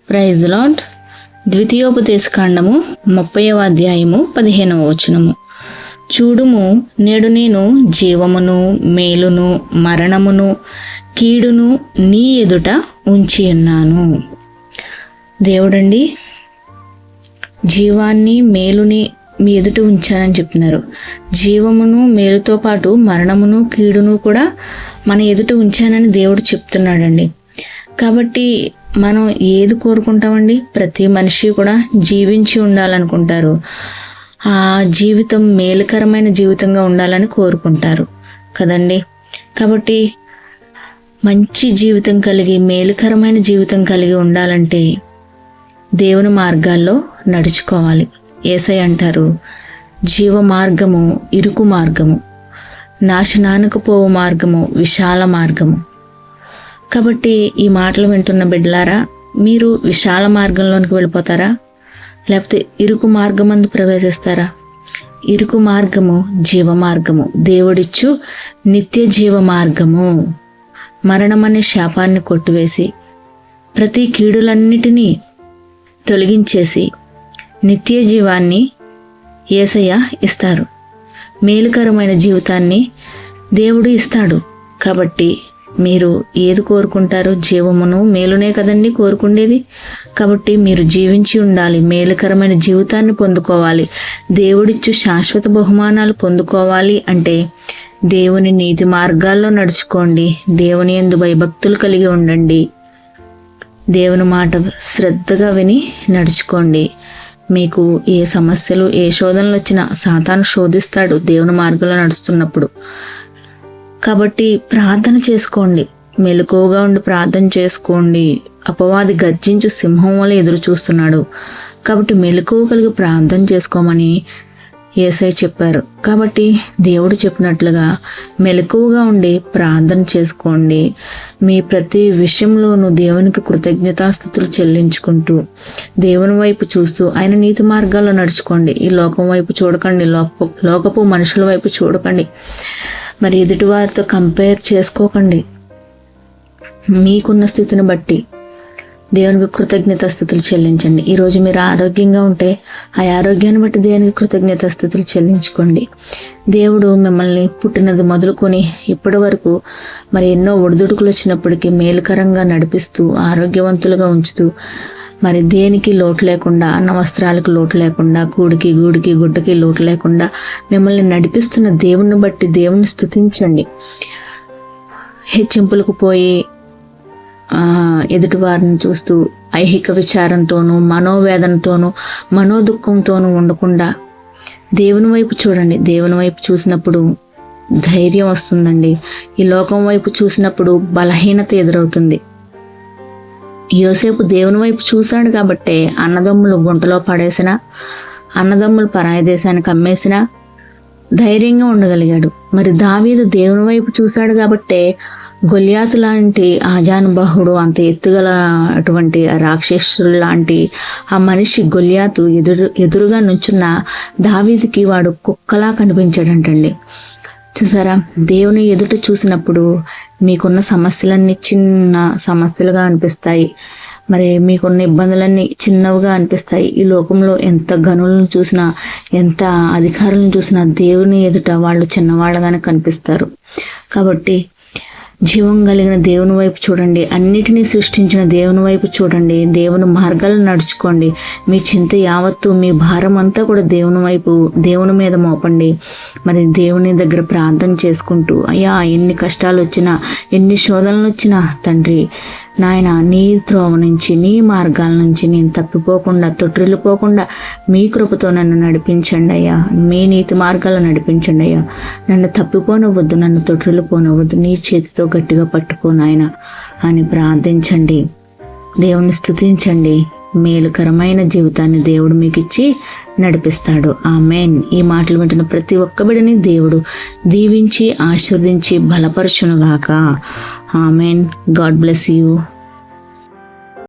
Praise lord. ద్వితీయోపదేశకాండము 30వ అధ్యాయము 15వ వచనము. చూడుము, నేడు నేను జీవమును, మేలును, మరణమును, కీడును నీ ఎదుట ఉంచి ఉన్నాను. దేవుడండి జీవాన్ని, మేలుని మీ ఎదుట ఉంచానని చెప్తున్నారు. జీవమును, మేలుతో పాటు మరణమును, కీడును కూడా మన ఎదుట ఉంచానని దేవుడు చెప్తున్నాడండి. కాబట్టి మనం ఏది కోరుకుంటామండి? ప్రతి మనిషి కూడా జీవించి ఉండాలనుకుంటారు. ఆ జీవితం మేలుకరమైన జీవితంగా ఉండాలని కోరుకుంటారు కదండి. కాబట్టి మంచి జీవితం కలిగి, మేలుకరమైన జీవితం కలిగి ఉండాలంటే దేవుని మార్గాల్లో నడుచుకోవాలి. యేసయ్య అంటారు, జీవ మార్గము ఇరుకు మార్గము, నాశనానికి పోవు మార్గము విశాల మార్గము. కాబట్టి ఈ మాటలు వింటున్న బిడ్డలారా, మీరు విశాల మార్గంలోనికి వెళ్ళిపోతారా, లేకపోతే ఇరుకు మార్గమందు ప్రవేశిస్తారా? ఇరుకు మార్గము జీవ మార్గము, దేవుడిచ్చు నిత్య జీవ మార్గము. మరణమనే శాపాన్ని కొట్టివేసి ప్రతి కీడులన్నిటినీ తొలగించేసి నిత్య జీవాన్ని యేసయ్య ఇస్తారు. మేలుకరమైన జీవితాన్ని దేవుడు ఇస్తాడు. కాబట్టి మీరు ఏది కోరుకుంటారు? జీవమును, మేలునే కదండి కోరుకుండేది. కాబట్టి మీరు జీవించి ఉండాలి, మేలుకరమైన జీవితాన్ని పొందుకోవాలి, దేవుడిచ్చు శాశ్వత బహుమానాలు పొందుకోవాలి అంటే దేవుని నీతి మార్గాల్లో నడుచుకోండి. దేవుని యందు భయభక్తులు కలిగి ఉండండి. దేవుని మాట శ్రద్ధగా విని నడుచుకోండి. మీకు ఏ సమస్యలు, ఏ శోధనలు వచ్చినా సాతాను శోధిస్తాడు దేవుని మార్గంలో నడుస్తున్నప్పుడు. కాబట్టి ప్రార్థన చేసుకోండి, మెలకువగా ఉండి ప్రార్థన చేసుకోండి. అపవాది గర్జించు సింహం వల్ల ఎదురు చూస్తున్నాడు. కాబట్టి మెలకువ కలిగి ప్రార్థన చేసుకోమని యేసయ్య చెప్పారు. కాబట్టి దేవుడు చెప్పినట్లుగా మెలకువగా ఉండి ప్రార్థన చేసుకోండి. మీ ప్రతి విషయంలోనూ దేవునికి కృతజ్ఞతాస్తుతులు చెల్లించుకుంటూ దేవుని వైపు చూస్తూ ఆయన నీతి మార్గాల్లో నడుచుకోండి. ఈ లోకం వైపు చూడకండి, లోకపు మనుషుల వైపు చూడకండి. మరి ఎదుటివారితో కంపేర్ చేసుకోకండి. మీకున్న స్థితిని బట్టి దేవునికి కృతజ్ఞతాస్తుతులు చెల్లించండి. ఈరోజు మీరు ఆరోగ్యంగా ఉంటే ఆ ఆరోగ్యాన్ని బట్టి దేవునికి కృతజ్ఞతాస్తుతులు చెల్లించుకోండి. దేవుడు మిమ్మల్ని పుట్టినది మొదలుకొని ఇప్పటి వరకు మరి ఎన్నో ఒడిదుడుకులు వచ్చినప్పటికీ మేలుకరంగా నడిపిస్తూ ఆరోగ్యవంతులుగా ఉంచుతూ మరి దేనికి లోటు లేకుండా, అన్న వస్త్రాలకు లోటు లేకుండా, కూడికి గూడికి గుడ్డకి లోటు లేకుండా మిమ్మల్ని నడిపిస్తున్న దేవుణ్ణి బట్టి దేవుని స్తుతించండి. హెచ్చింపులకు పోయి ఎదుటి వారిని చూస్తూ ఐహిక విచారంతోనూ, మనోవేదనతోనూ, మనోదుఖంతోనూ ఉండకుండా దేవుని వైపు చూడండి. దేవుని వైపు చూసినప్పుడు ధైర్యం వస్తుందండి. ఈ లోకం వైపు చూసినప్పుడు బలహీనత ఎదురవుతుంది. యోసేపు దేవుని వైపు చూశాడు కాబట్టే అన్నదమ్ములు గుంటలో పడేసిన, అన్నదమ్ములు పరాయి దేశానికి అమ్మేసిన ధైర్యంగా ఉండగలిగాడు. మరి దావీదు దేవుని వైపు చూశాడు కాబట్టే గొల్యాతు లాంటి ఆజానుబాహుడు, అంత ఎత్తుగల అటువంటి రాక్షసుడు లాంటి ఆ మనిషి గొల్యాతు ఎదురుగా నుంచున్న దావీదుకి వాడు కుక్కలా కనిపించాడంటండి. చూసారా? దేవుని ఎదుట చూసినప్పుడు మీకున్న సమస్యలన్నీ చిన్న సమస్యలుగా అనిపిస్తాయి. మరి మీకున్న ఇబ్బందులన్నీ చిన్నవిగా అనిపిస్తాయి. ఈ లోకంలో ఎంత గనులను చూసినా, ఎంత అధికారులను చూసినా దేవుని ఎదుట వాళ్ళు చిన్నవాళ్ళగానే కనిపిస్తారు. కాబట్టి జీవం కలిగిన దేవుని వైపు చూడండి. అన్నిటినీ సృష్టించిన దేవుని వైపు చూడండి. దేవుని మార్గాలను నడుచుకోండి. మీ చింత యావత్తు, మీ భారం అంతా కూడా దేవుని వైపు, దేవుని మీద మోపండి. మరి దేవుని దగ్గర ప్రార్థన చేసుకుంటూ, అయ్యా ఎన్ని కష్టాలు వచ్చినా, ఎన్ని శోధనలు వచ్చినా తండ్రి నాయన నీ త్రోవ నుంచి, నీ మార్గాల నుంచి నేను తప్పిపోకుండా, తొట్టిల్లిపోకుండా మీ కృపతో నన్ను నడిపించండి అయ్యా. మీ నీతి మార్గాలు నడిపించండి అయ్యా. నన్ను తప్పిపోనవద్దు, నన్ను తొట్టిల్లిపోనవద్దు, నీ చేతితో గట్టిగా పట్టుకో నాయన అని ప్రార్థించండి. దేవుని స్తుతించండి. మేలుకరమైన జీవితాన్ని దేవుడు మీకు ఇచ్చి నడిపిస్తాడు. ఆమేన్. ఈ మాటలు వింటున్న ప్రతి ఒక్క బిడ్డని దేవుడు దీవించి ఆశీర్వదించి బలపరచునుగాక. ఆమేన్. God bless you.